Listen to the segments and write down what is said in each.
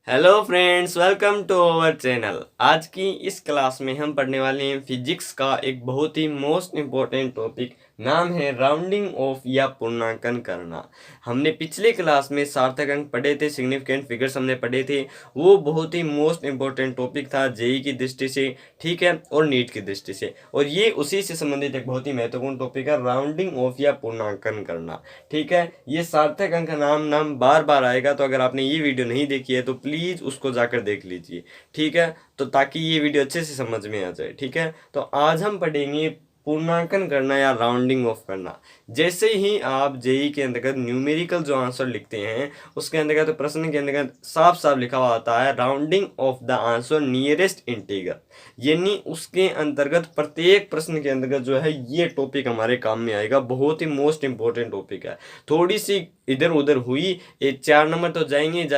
Hello friends, welcome to our channel. आज की इस क्लास में हम पढ़ने वाले हैं फिजिक्स का एक बहुत ही मोस्ट इम्पोर्टेंट टॉपिक। नाम है राउंडिंग ऑफ या पूर्णांकन करना। हमने पिछले क्लास में सार्थक अंक पढ़े थे, सिग्निफिकेंट फिगर्स हमने पढ़े थे। वो बहुत ही मोस्ट इम्पोर्टेंट टॉपिक था जेई की दृष्टि से, ठीक है, और नीट की दृष्टि से। और ये उसी से संबंधित एक बहुत ही महत्वपूर्ण टॉपिक है, राउंडिंग ऑफ या पूर्णांकन करना। ठीक है, ये सार्थक अंक का नाम नाम बार बार आएगा, तो अगर आपने ये वीडियो नहीं देखी है तो प्लीज़ उसको जाकर देख लीजिए। ठीक है, तो ताकि ये वीडियो अच्छे से समझ में आ जाए। ठीक है, तो आज हम पढ़ेंगे पूर्णांकन करना या राउंडिंग ऑफ करना। जैसे ही आप जेई के अंतर्गत न्यूमेरिकल जो आंसर लिखते हैं, उसके अंतर्गत तो प्रश्न के अंतर्गत साफ साफ लिखा हुआ आता है rounding off the answer nearest integer. यानी उसके अंतर्गत प्रत्येक प्रश्न के अंतर्गत जो है ये टॉपिक हमारे काम में आएगा। बहुत ही मोस्ट इंपॉर्टेंट टॉपिक है। थोड़ी सी इधर उधर हुई, ये 4 नंबर तो जाएंगे,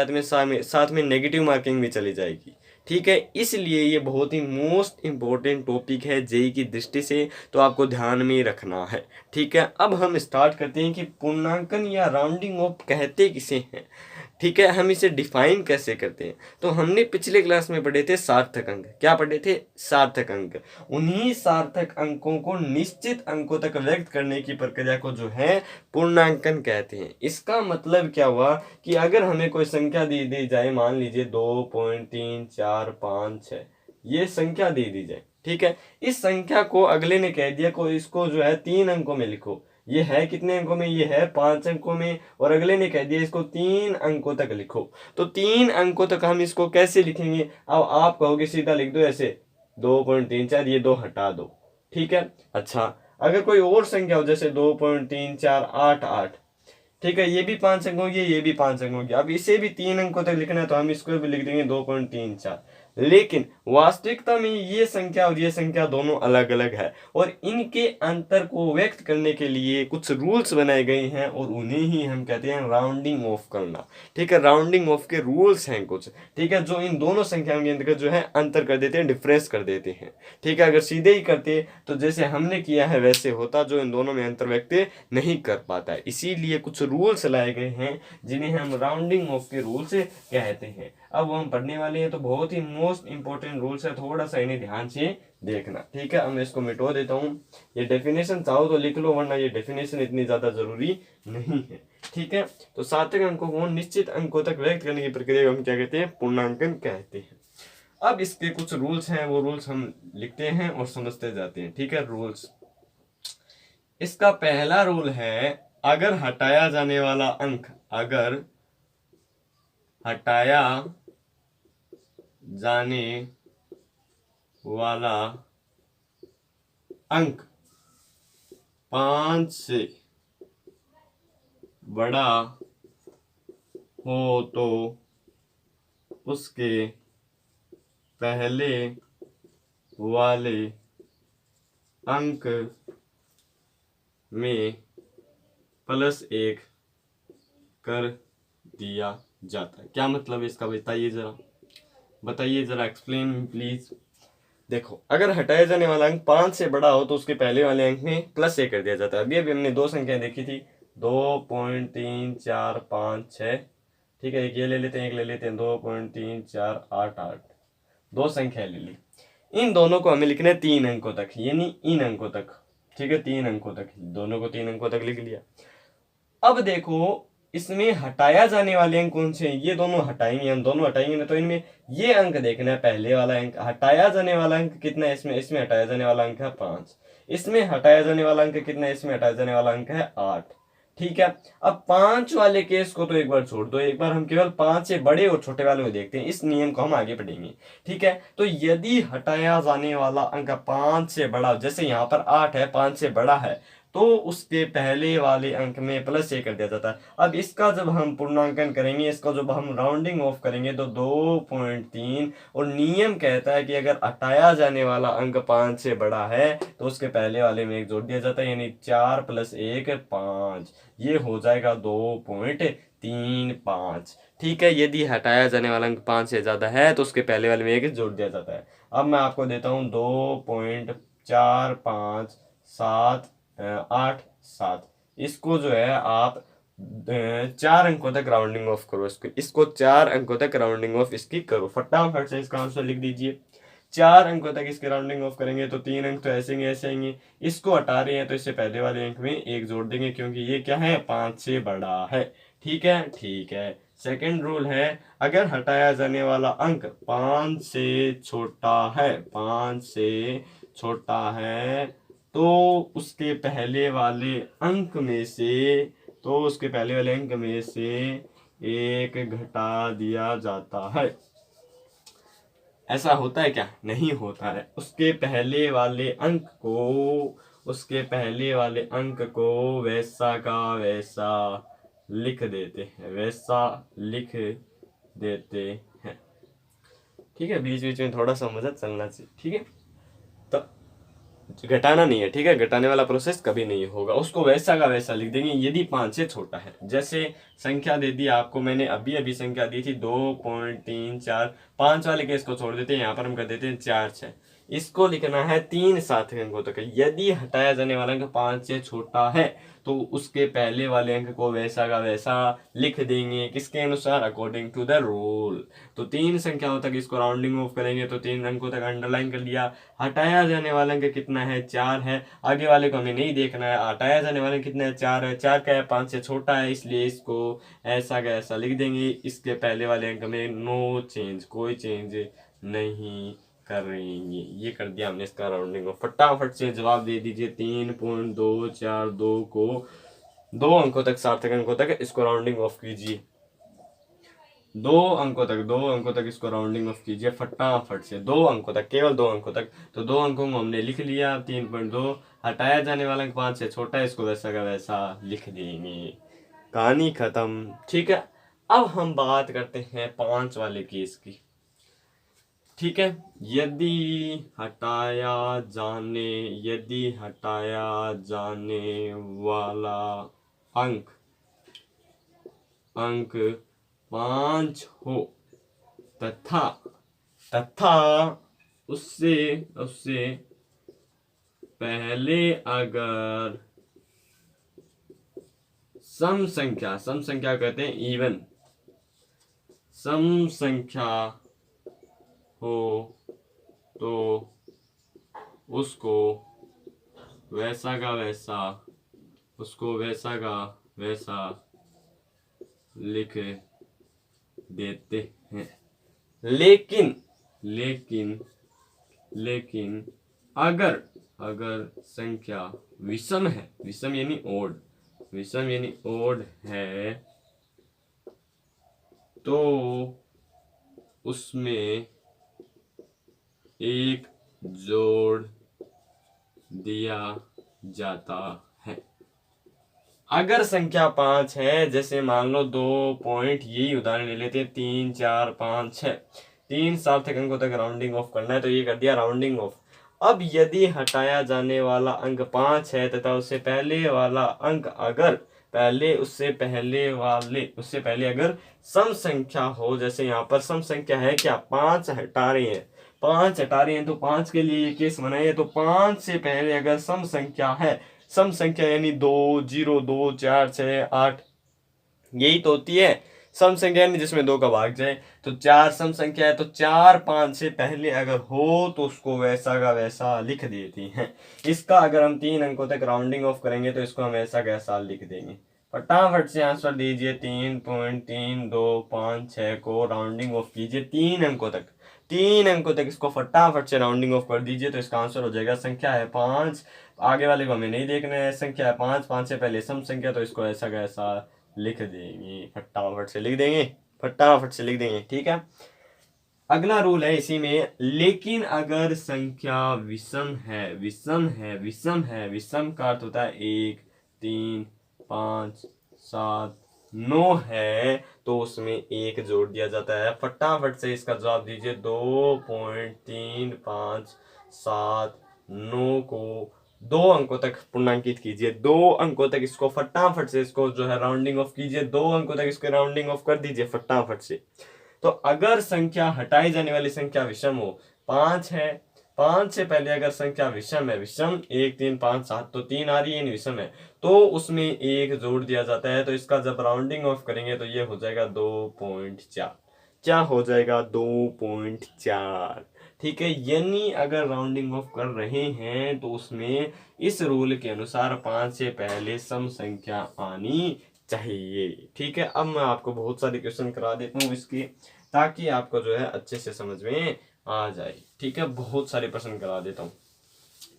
साथ में नेगेटिव मार्किंग भी चली जाएगी। ठीक है, इसलिए ये बहुत ही मोस्ट इम्पोर्टेंट टॉपिक है जेई की दृष्टि से, तो आपको ध्यान में रखना है। ठीक है, अब हम स्टार्ट करते हैं कि पूर्णांकन या राउंडिंग ऑफ कहते किसे हैं। ठीक है, हम इसे डिफाइन कैसे करते हैं। तो हमने पिछले क्लास में पढ़े थे सार्थक अंक। क्या पढ़े थे? सार्थक अंक। उन्हीं सार्थक अंकों को निश्चित अंकों तक व्यक्त करने की प्रक्रिया को जो है पूर्णांकन कहते हैं। इसका मतलब क्या हुआ कि अगर हमें कोई संख्या दी जाए, मान लीजिए 2.3456, ये संख्या दे दी जाए। ठीक है, इस संख्या को अगले ने कह दिया को इसको जो है 3 अंकों में लिखो। ये है कितने अंकों में? ये है 5 अंकों में। और अगले ने कह दिया इसको 3 अंकों तक लिखो। तो 3 अंकों तक हम इसको कैसे लिखेंगे? अब आप कहोगे सीधा लिख दो ऐसे 2.34, ये 2 हटा दो। ठीक है, अच्छा, अगर कोई और संख्या हो जैसे 2.3488, ठीक है, ये भी 5 अंकों की, ये भी 5 अंकों की। अब इसे भी 3 अंकों तक लिखना है तो हम इसको भी लिख देंगे 2.34। लेकिन वास्तविकता में ये संख्या और ये संख्या दोनों अलग अलग है, और इनके अंतर को व्यक्त करने के लिए कुछ रूल्स बनाए गए हैं, और उन्हें ही हम कहते हैं राउंडिंग ऑफ करना। ठीक है, राउंडिंग ऑफ के रूल्स हैं कुछ। ठीक है, जो इन दोनों संख्याओं के अंतर्गत जो है अंतर कर देते हैं, डिफरेंस कर देते हैं। ठीक है, अगर सीधे ही करते तो जैसे हमने किया है वैसे होता, जो इन दोनों में अंतर व्यक्त नहीं कर पाता है। इसीलिए कुछ रूल्स लाए गए हैं जिन्हें हम राउंडिंग ऑफ के रूल्स कहते हैं। अब हम पढ़ने वाले हैं, तो बहुत ही मोस्ट इंपॉर्टेंट रूल्स है, थोड़ा सा इन्हें ध्यान से देखना। ठीक है, अब मैं इसको मिटो देता हूँ। ये डेफिनेशन चाहो तो लिख लो, वरना ये डेफिनेशन इतनी ज्यादा जरूरी नहीं है। ठीक है, तो सार्थक अंकों को निश्चित अंकों तक व्यक्त करने की प्रक्रिया को हम क्या कहते हैं? पूर्णांकन कहते हैं। अब इसके कुछ रूल्स हैं, वो रूल्स हम लिखते हैं और समझते जाते हैं। ठीक है, रूल्स। इसका पहला रूल है, अगर हटाया जाने वाला अंक, अगर हटाया जाने वाला अंक 5 से बड़ा हो तो उसके पहले वाले अंक में +1 कर दिया जाता है। क्या मतलब है इसका? बताइए जरा, एक्सप्लेन प्लीज। देखो, अगर हटाया जाने वाला अंक 5 से बड़ा हो तो उसके पहले वाले अंक में +1 कर दिया जाता है। अभी हमने दो संख्याएं देखी थी, 2.3456। ठीक है, एक ये ले लेते हैं, एक ले लेते हैं 2.3488। दो संख्या ले ली, इन दोनों को हमें लिखना है 3 अंकों तक, यानी इन अंकों तक। ठीक है, 3 अंकों तक, दोनों को 3 अंकों तक लिख लिया। अब देखो, इसमें हटाया जाने वाले अंक कौन से हैं? ये दोनों हटाएंगे, हम दोनों हटाएंगे ना, तो इनमें ये अंक देखना है, पहले वाला अंक। हटाया जाने वाला अंक कितना है? इसमें हटाया जाने वाला अंक है 5। इसमें हटाया जाने वाला अंक कितना है? इसमें हटाया जाने वाला अंक है 8। ठीक है, अब 5 वाले केस को तो एक बार छोड़ दो, एक बार हम केवल 5 से बड़े और छोटे वाले को देखते हैं। इस नियम को हम आगे पढ़ेंगे। ठीक है, तो यदि हटाया जाने वाला अंक 5 से बड़ा, जैसे यहाँ पर 8 है, 5 से बड़ा है, तो उसके पहले वाले अंक में +1 कर दिया जाता है। अब इसका जब हम पूर्णांकन करेंगे, इसका जब हम राउंडिंग ऑफ करेंगे, तो 2.3, और नियम कहता है कि अगर हटाया जाने वाला अंक 5 से बड़ा है तो उसके पहले वाले में 1 जोड़ दिया जाता है, यानी 4 + 1 5। ये हो जाएगा 2.35। ठीक है, यदि हटाया जाने वाला अंक 5 से ज्यादा है तो उसके पहले वाले में 1 जोड़ दिया जाता है। अब मैं आपको देता हूं 2.457 8 7। इसको जो है आप 4 अंकों तक राउंडिंग ऑफ करो इसको 4 अंकों तक राउंडिंग ऑफ इसकी करो। फटाफट से इसका आंसर लिख दीजिए। 4 अंकों तक इसके राउंडिंग ऑफ करेंगे तो 3 अंक तो ऐसे आएंगे। इसको हटा रहे हैं तो इससे पहले वाले अंक में 1 जोड़ देंगे, क्योंकि ये क्या है, 5 से बड़ा है। ठीक है, ठीक है। सेकंड रूल है, अगर हटाया जाने वाला अंक 5 से छोटा है, 5 से छोटा है, तो उसके पहले वाले अंक में से उसके पहले वाले अंक में से 1 घटा दिया जाता है। ऐसा होता है क्या? नहीं होता है। उसके पहले वाले अंक को वैसा का वैसा लिख देते हैं, वैसा लिख देते हैं। ठीक है, बीच बीच में थोड़ा सा मदद चलना चाहिए। ठीक है, तो घटाना नहीं है। ठीक है, घटाने वाला प्रोसेस कभी नहीं होगा। उसको वैसा का वैसा लिख देंगे यदि 5 से छोटा है। जैसे संख्या दे दी आपको मैंने, अभी संख्या दी थी 2.34। 5 वाले केस को छोड़ देते हैं, यहाँ पर हम कर देते हैं 4 6। इसको लिखना है 3 सार्थक अंकों तक। यदि हटाया जाने वाला अंक 5 से छोटा है तो उसके पहले वाले अंक को वैसा का वैसा लिख देंगे। किसके अनुसार? According to the rule. तो 3 संख्याओं तक इसको राउंडिंग ऑफ करेंगे तो 3 अंकों तक अंडरलाइन कर लिया। हटाया जाने वाला अंक कितना है? 4 है। आगे वाले को हमें नहीं देखना है। हटाया जाने वाला कितना है? 4 है। 4 का है, 5 से छोटा है, इसलिए इसको ऐसा का ऐसा लिख देंगे। इसके पहले वाले अंक में नो चेंज, कोई चेंज नहीं करेंगे। ये कर दिया हमने इसका राउंडिंग ऑफ। फटाफट से जवाब दे दीजिए। 3.242 को 2 अंकों तक, सार्थक अंकों तक इसको राउंडिंग ऑफ कीजिए। 2 अंकों तक इसको राउंडिंग ऑफ कीजिए फटाफट से। 2 अंकों तक, केवल 2 अंकों तक। तो 2 अंकों को हमने लिख लिया। 3.2 हटाया जाने वाला अंक 5 से छोटा है, इसको वैसा का वैसा लिख देंगे। कहानी खत्म। ठीक है, अब हम बात करते हैं 5 वाले केस की। ठीक है, यदि हटाया जाने वाला अंक 5 हो तथा उससे पहले अगर सम संख्या कहते हैं इवन सम संख्या हो तो उसको वैसा का वैसा लिख देते हैं। लेकिन अगर संख्या विषम है, विषम यानी ओड है, तो उसमें 1 जोड़ दिया जाता है। अगर संख्या 5 है, जैसे मान लो 2 पॉइंट, यही उदाहरण ले लेते हैं, 3 4 5 6, 3 सार्थक अंकों तक राउंडिंग ऑफ करना है, तो ये कर दिया राउंडिंग ऑफ। अब यदि हटाया जाने वाला अंक 5 है तथा उससे पहले वाला अंक उससे पहले अगर सम संख्या हो, जैसे यहाँ पर सम संख्या है क्या, 5 हटा रहे हैं तो 5 के लिए ये केस बनाइए। तो 5 से पहले अगर सम संख्या है, सम संख्या यानी 2 0 2 4 6 8, यही तो होती है सम संख्या यानी जिसमें 2 का भाग जाए। तो 4 सम संख्या है, तो 4 5 से पहले अगर हो तो उसको वैसा का वैसा लिख देती हैं। इसका अगर हम 3 अंकों तक राउंडिंग ऑफ करेंगे तो इसको हम ऐसा कैसा लिख देंगे। फटाफट से आंसर दीजिए। 3.3256 को राउंडिंग ऑफ कीजिए 3 अंकों तक इसको फटाफट से राउंडिंग ऑफ कर दीजिए, तो इसका आंसर हो जाएगा। संख्या है 5, आगे वाले को हमें नहीं देखना है। संख्या है 5 से पहले सम संख्या, तो इसको ऐसा कैसा लिख देंगे। फटाफट से लिख देंगे। ठीक है, अगला रूल है इसी में, लेकिन अगर संख्या विषम है, विषम का अर्थ होता है 1 3 5 7 9 है, तो उसमें 1 जोड़ दिया जाता है। फटाफट से इसका जवाब दीजिए। 2.3579 को 2 अंकों तक पूर्णांकित कीजिए। 2 अंकों तक इसको फटाफट से इसको जो है राउंडिंग ऑफ कीजिए। 2 अंकों तक इसको राउंडिंग ऑफ कर दीजिए फटाफट से। तो अगर संख्या, हटाई जाने वाली संख्या विषम हो, 5 है 5 से पहले अगर संख्या विषम है, विषम 1 3 5 7, तो 3 आ रही है, विषम है तो उसमें 1 जोड़ दिया जाता है। तो इसका जब राउंडिंग ऑफ करेंगे तो ये हो जाएगा 2.4। क्या हो जाएगा? 2.4। ठीक है, यानी अगर राउंडिंग ऑफ कर रहे हैं तो उसमें इस रूल के अनुसार 5 से पहले सम संख्या आनी चाहिए। ठीक है, अब मैं आपको बहुत सारे क्वेश्चन करा देता हूँ इसके, ताकि आपको जो है अच्छे से समझ में आ जाए। ठीक है, बहुत सारे प्रश्न करा देता हूँ,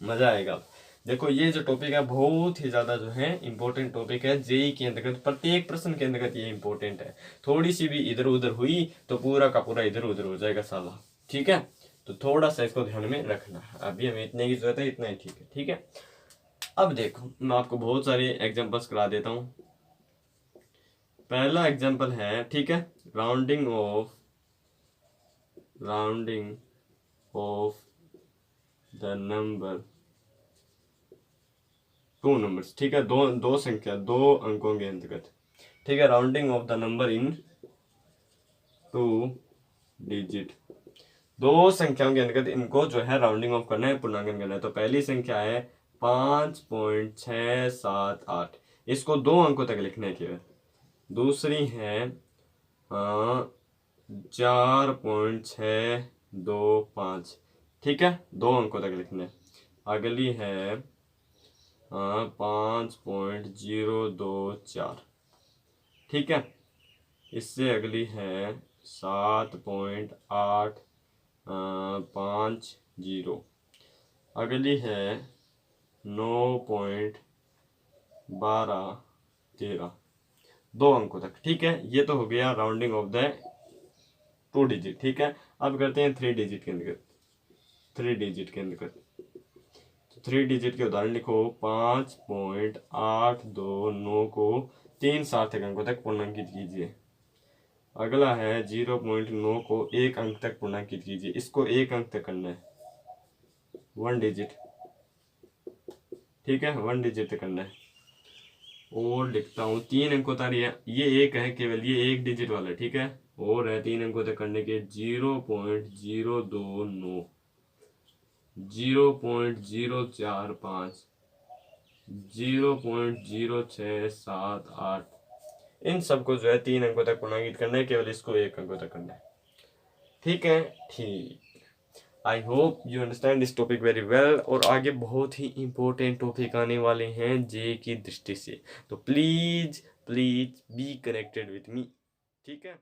मजा आएगा। देखो ये जो टॉपिक है बहुत ही ज्यादा जो है इंपॉर्टेंट टॉपिक है, जेई के अंतर्गत प्रत्येक प्रश्न के अंतर्गत ये इंपॉर्टेंट है। थोड़ी सी भी इधर उधर हुई तो पूरा का पूरा इधर उधर हो जाएगा साला। ठीक है, तो थोड़ा सा इसको ध्यान में रखना है। अभी हमें इतने की जरूरत है, इतना ही ठीक है। ठीक है, अब देखो मैं आपको बहुत सारे एग्जांपल्स करा देता हूँ। पहला एग्जांपल है, ठीक है, rounding off the number 2 numbers. ठीक है, दो संख्या 2 अंकों के अंतर्गत। ठीक है, rounding off the number in 2 digit. 2 संख्याओं के अंतर्गत इनको जो है राउंडिंग ऑफ करना है, पूर्णांकन करना है। तो पहली संख्या है 5.678, इसको 2 अंकों तक लिखना है केवल। दूसरी है 4.625, ठीक है, 2 अंकों तक लिखना है। अगली है 5.024, ठीक है। इससे अगली है 7.850। अगली है 9.1213, 2 अंकों तक। ठीक है, ये तो हो गया राउंडिंग ऑफ द 2 डिजिट। ठीक है, अब करते हैं 3 डिजिट के अंतर्गत। 3 डिजिट के अंतर्गत 3 डिजिट के उदाहरण लिखो। 5.829 को 3 सार्थक अंकों तक पूर्णांकित कीजिए। अगला है 0.9 को 1 अंक तक पूर्णांकित कीजिए। इसको 1 अंक तक करना है, 1 डिजिट। ठीक है, 1 डिजिट तक करना है। और लिखता हूँ 3 अंकों तक, ये एक है केवल, ये 1 डिजिट वाला है। ठीक है, और है 3 अंकों तक करने के 0.029, 0.045, 0.0678। इन सबको जो है 3 अंकों तक पूर्णांकित करना है, केवल इसको 1 अंकों तक करना है। ठीक है, ठीक। I hope you understand this topic very well. और आगे बहुत ही इंपॉर्टेंट टॉपिक आने वाले हैं जे की दृष्टि से, तो please please be connected with me. ठीक है।